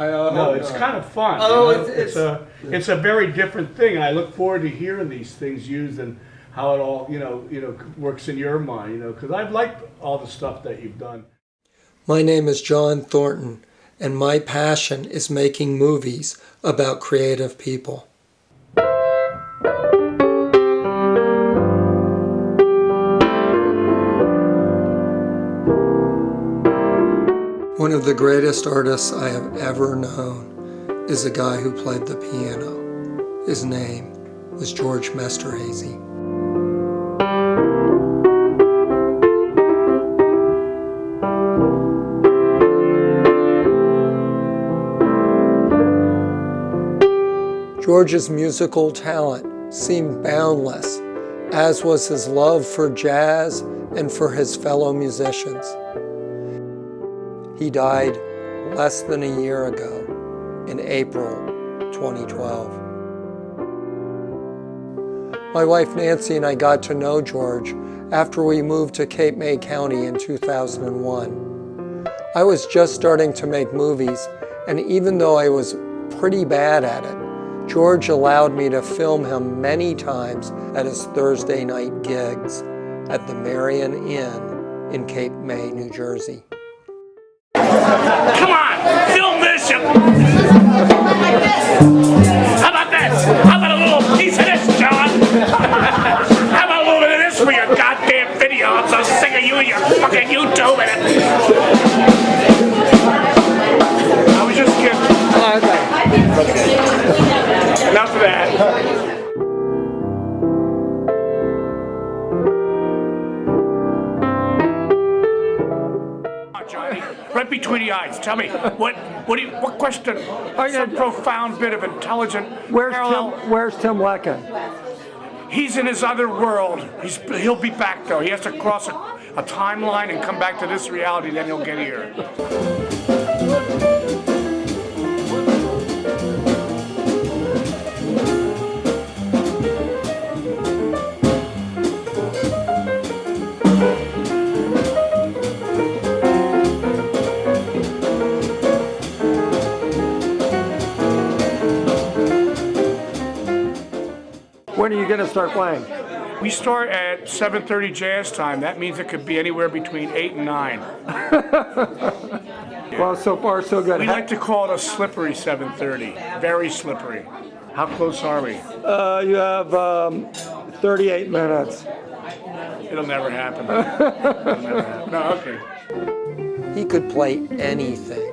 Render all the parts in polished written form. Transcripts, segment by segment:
No, it's kind of fun. Oh, you know? It's a very different thing, and I look forward to hearing these things used and how it all works in your mind. Because I've liked all the stuff that you've done. My name is John Thornton, and my passion is making movies about creative people. One of the greatest artists I have ever known is a guy who played the piano. His name was George Mesterhazy. George's musical talent seemed boundless, as was his love for jazz and for his fellow musicians. He died less than a year ago, in April 2012. My wife Nancy and I got to know George after we moved to Cape May County in 2001. I was just starting to make movies, and even though I was pretty bad at it, George allowed me to film him many times at his Thursday night gigs at the Merion Inn in Cape May, New Jersey. Come on, film this! How about this? How about a little piece of this, John? How about a little bit of this for your goddamn video? I'm so sick of you and your fucking YouTube and it. I was just kidding. Okay. Enough of that. Right between the eyes. Tell me, what question? Some profound bit of intelligent parallel. Where's Tim Lecken? He's in his other world. He'll be back though. He has to cross a timeline and come back to this reality. Then he'll get here. When are you going to start playing? We start at 7:30 jazz time. That means it could be anywhere between 8 and 9. Well, so far so good. We like to call it a slippery 7:30. Very slippery. How close are we? You have 38 minutes. It'll never happen. It'll never happen. No, okay. He could play anything,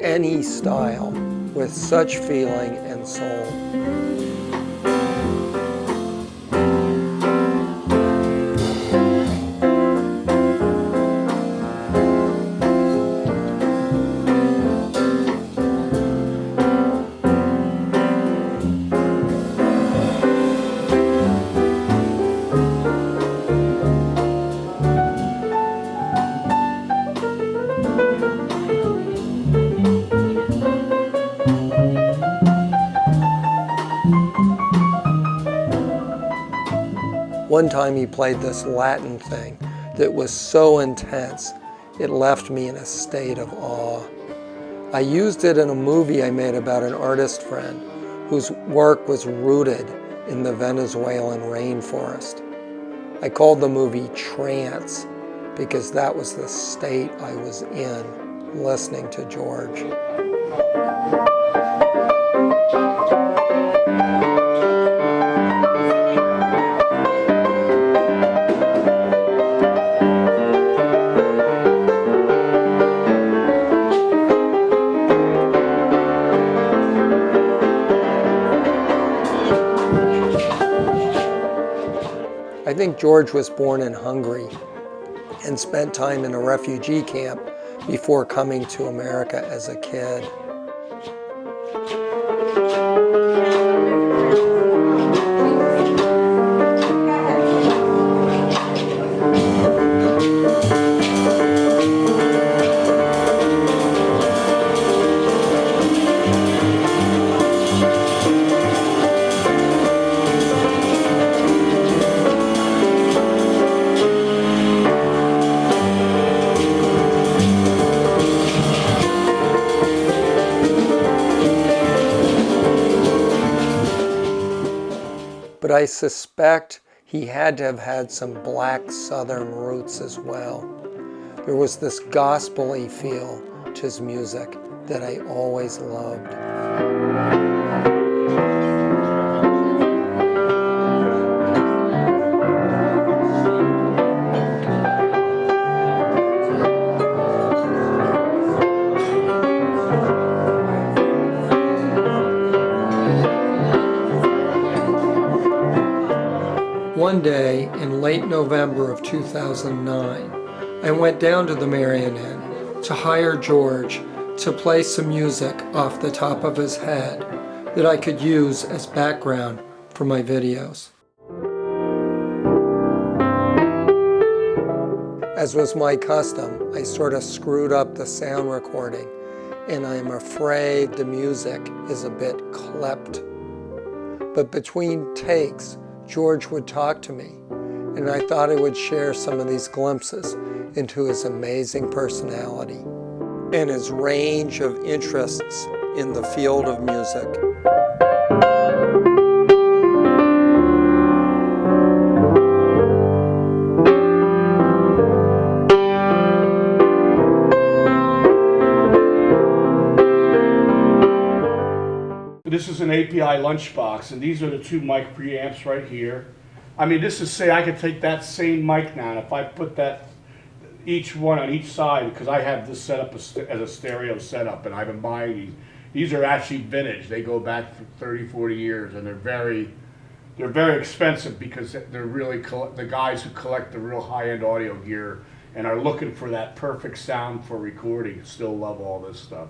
any style, with such feeling and soul. One time he played this Latin thing that was so intense, it left me in a state of awe. I used it in a movie I made about an artist friend whose work was rooted in the Venezuelan rainforest. I called the movie Trance because that was the state I was in listening to George. I think George was born in Hungary and spent time in a refugee camp before coming to America as a kid. but I suspect he had to have had some black Southern roots as well. There was this gospel-y feel to his music that I always loved. One day in late November of 2009, I went down to the Merion Inn to hire George to play some music off the top of his head that I could use as background for my videos. As was my custom, I sort of screwed up the sound recording, and I'm afraid the music is a bit clipped. But between takes, George would talk to me, and I thought I would share some of these glimpses into his amazing personality and his range of interests in the field of music. This is an API lunchbox, and these are the two mic preamps right here. I mean, this is, say, I could take that same mic now, and if I put that, each one on each side, because I have this set up as a stereo setup, and I've been buying these. These are actually vintage. They go back for 30, 40 years, and they're very expensive because they're really, the guys who collect the real high-end audio gear and are looking for that perfect sound for recording still love all this stuff.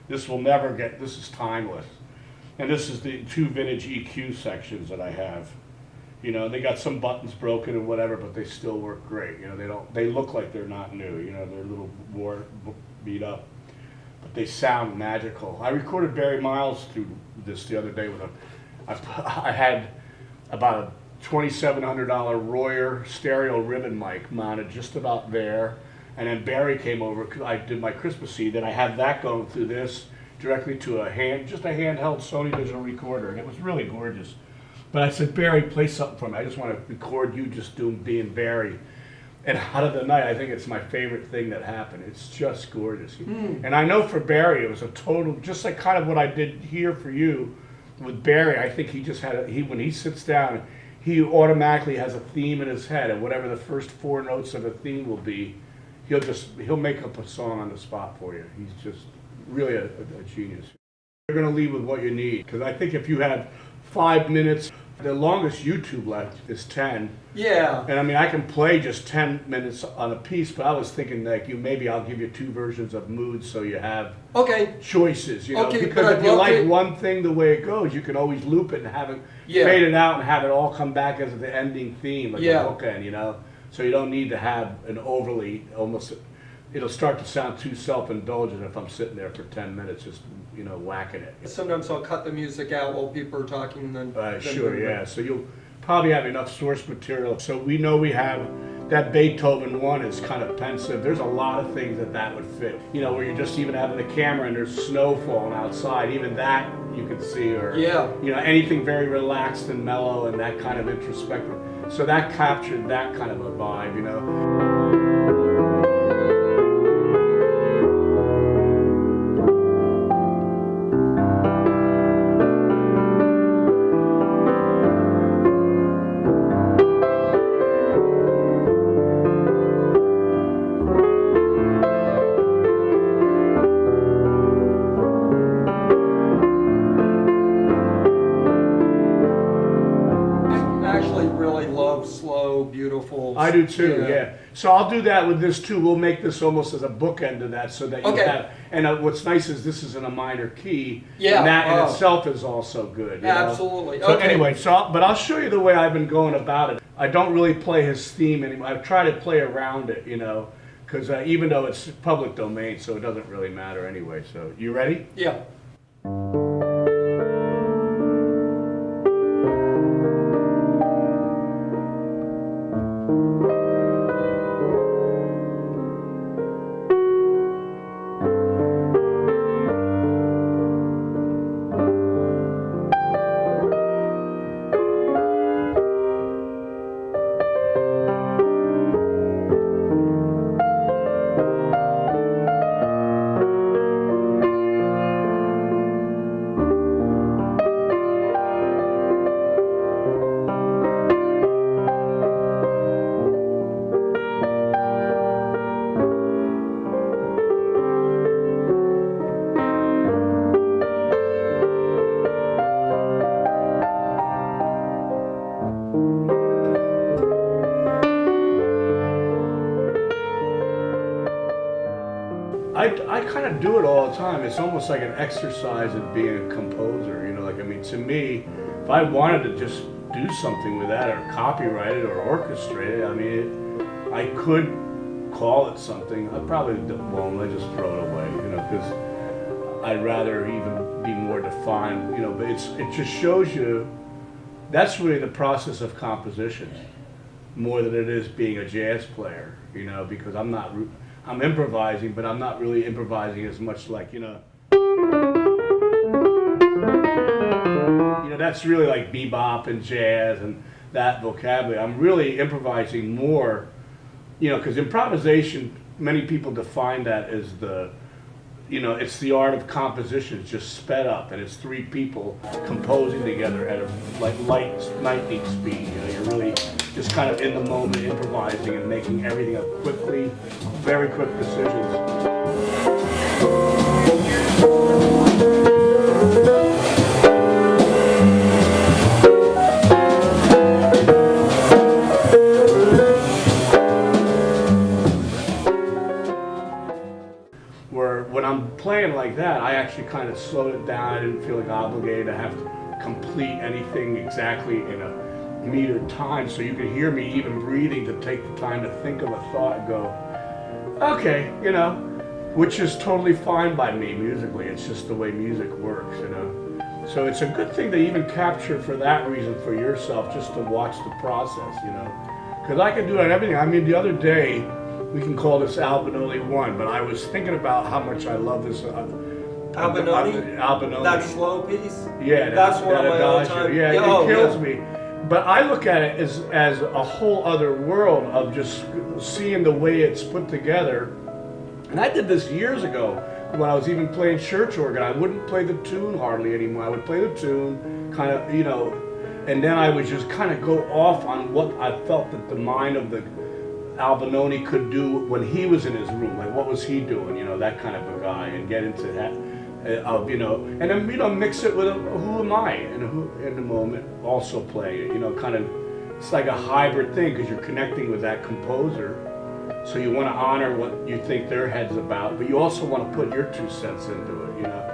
This will never get, this is timeless. And this is the two vintage EQ sections that I have. You know, they got some buttons broken and whatever, but they still work great. You know, they look like they're not new. You know, they're a little beat up, but they sound magical. I recorded Barry Miles through this the other day with I had about a $2,700 Royer stereo ribbon mic mounted just about there, and then Barry came over. I did my Christmas Eve, and I had that going through this directly to just a handheld Sony digital recorder, and it was really gorgeous. But I said, Barry, play something for me. I just want to record you just being Barry. And out of the night, I think it's my favorite thing that happened. It's just gorgeous. And I know for Barry, it was a total, just like kind of what I did here for you with Barry. I think he just had when he sits down, he automatically has a theme in his head, and whatever the first 4 notes of a theme will be, he'll make up a song on the spot for you. He's just really a genius. You're going to leave with what you need, because I think if you have 5 minutes, the longest YouTube left is 10. Yeah. And I mean, I can play just 10 minutes on a piece, but I was thinking like maybe I'll give you 2 versions of moods so you have choices, you know, okay, because if you like one thing the way it goes, you can always loop it and have it fade it out and have it all come back as the ending theme, like a bookend, you know, so you don't need to have an overly almost. It'll start to sound too self-indulgent if I'm sitting there for 10 minutes just, you know, whacking it. Sometimes I'll cut the music out while people are talking. Sure, yeah. So you'll probably have enough source material. So we know we have that Beethoven one is kind of pensive. There's a lot of things that would fit. You know, where you're just even having the camera and there's snow falling outside. Even that you can see, or you know, anything very relaxed and mellow and that kind of introspective. So that captured that kind of a vibe, you know. Beautiful. I do too, yeah. So I'll do that with this too. We'll make this almost as a bookend to that, so that you have. And what's nice is this is in a minor key. Yeah. And that in itself is also good. You Absolutely. know? So anyway, but I'll show you the way I've been going about it. I don't really play his theme anymore. I try to play around it, you know, because even though it's public domain, so it doesn't really matter anyway. So you ready? Yeah. kind of do it all the time. It's almost like an exercise in being a composer. You know, like, I mean, to me, if I wanted to just do something with that, or copyright it, or orchestrate it, I mean, I could call it something. I probably won't. I just throw it away, you know, because I'd rather even be more defined, you know. But it just shows you that's really the process of composition, more than it is being a jazz player, you know, because I'm improvising, but I'm not really improvising as much like, you know, that's really like bebop and jazz and that vocabulary. I'm really improvising more, you know, because improvisation, many people define that as the, you know, it's the art of composition. It's just sped up, and it's three people composing together at a like lightning speed. You know, you're really just kind of in the moment, improvising and making everything up quickly, very quick decisions. Where when I'm playing like that, I actually kind of slowed it down. I didn't feel like obligated to have to complete anything exactly in a metered time, so you could hear me even breathing to take the time to think of a thought and go, okay, you know, which is totally fine by me musically. It's just the way music works, you know. So it's a good thing to even capture for that reason for yourself, just to watch the process, you know. Because I can do it on everything. I mean, the other day, we can call this Albinoni 1, but I was thinking about how much I love this. Albinoni? Albinoni. That slow piece? Yeah, that's one of my all-time. Yeah, it kills me. But I look at it as a whole other world of just seeing the way it's put together. And I did this years ago when I was even playing church organ. I wouldn't play the tune hardly anymore. I would play the tune, kind of, you know, and then I would just kind of go off on what I felt that the mind of the Albinoni could do when he was in his room. Like, what was he doing, you know, that kind of a guy, and get into that. You know, and then, you know, mix it with who am I, and who in the moment also play it, you know, kind of, it's like a hybrid thing, because you're connecting with that composer, so you want to honor what you think their head's about, but you also want to put your 2 cents into it, you know.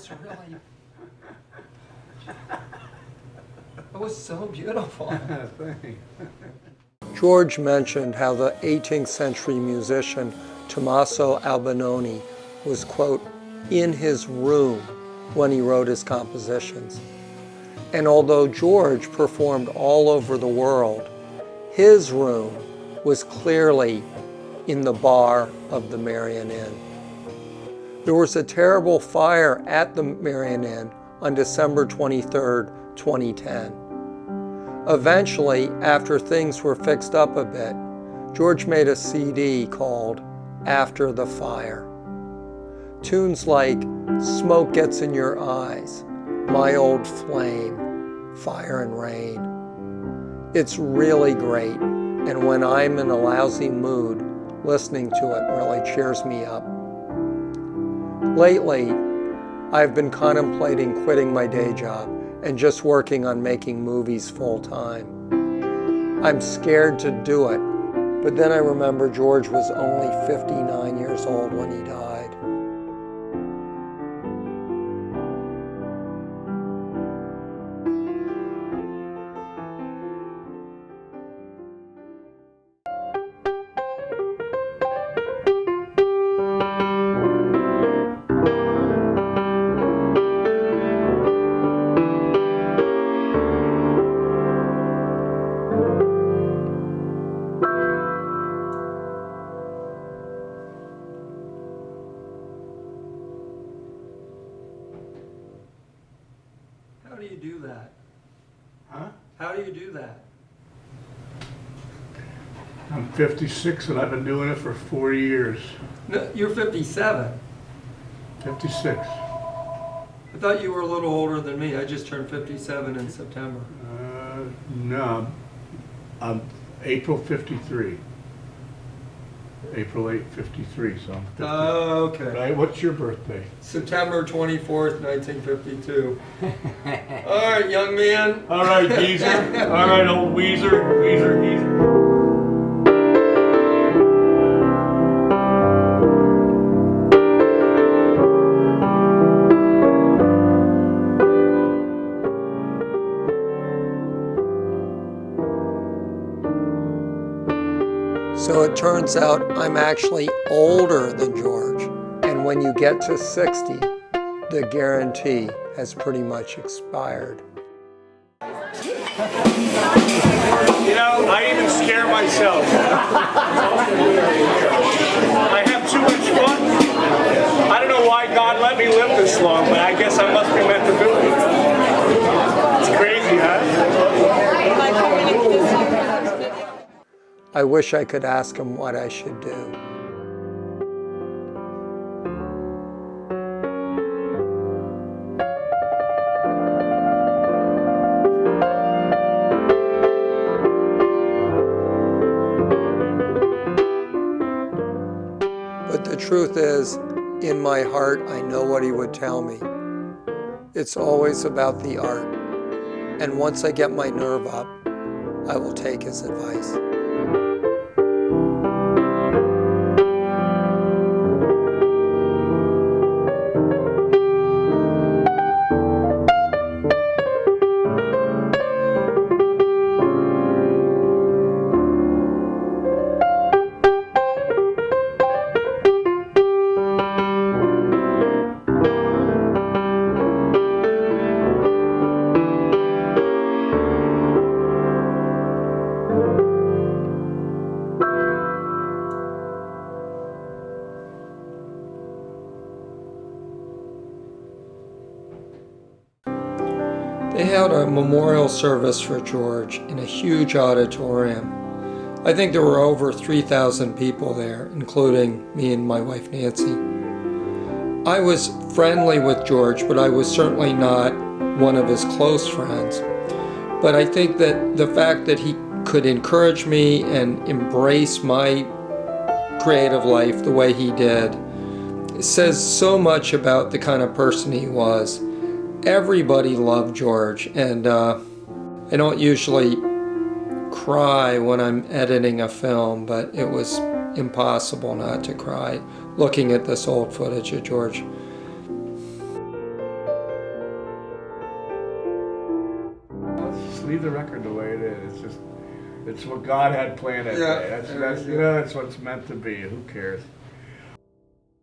was really, it was so beautiful. George mentioned how the 18th century musician Tommaso Albinoni was, quote, in his room when he wrote his compositions. And although George performed all over the world, his room was clearly in the bar of the Merion Inn. There was a terrible fire at the Marion Inn on December 23rd, 2010. Eventually, after things were fixed up a bit, George made a CD called After the Fire. Tunes like Smoke Gets in Your Eyes, My Old Flame, Fire and Rain. It's really great, and when I'm in a lousy mood, listening to it really cheers me up. Lately, I've been contemplating quitting my day job and just working on making movies full time. I'm scared to do it, but then I remember George was only 59 years old when he died. How do you do that? Huh? How do you do that? I'm 56 and I've been doing it for 4 years. No, you're 57. 56. I thought you were a little older than me. I just turned 57 in September. No, I'm April 53. April 8, 53, so I'm 50. Oh, okay. Right, what's your birthday? September 24th, 1952. All right, young man. All right, geezer. All right, old Weezer. Geezer. So it turns out I'm actually older than George. And when you get to 60, the guarantee has pretty much expired. You know, I even scare myself. I have too much fun. I don't know why God let me live this long, but I guess I must be meant to do it. It's crazy, huh? I wish I could ask him what I should do. But the truth is, in my heart, I know what he would tell me. It's always about the art. And once I get my nerve up, I will take his advice. They held a memorial service for George in a huge auditorium. I think there were over 3,000 people there, including me and my wife Nancy. I was friendly with George, but I was certainly not one of his close friends. But I think that the fact that he could encourage me and embrace my creative life the way he did says so much about the kind of person he was. Everybody loved George, and I don't usually cry when I'm editing a film, but it was impossible not to cry looking at this old footage of George. leave the record the way it is. It's just, it's what God had planned that Yeah. day. That's, that's what's meant to be. Who cares?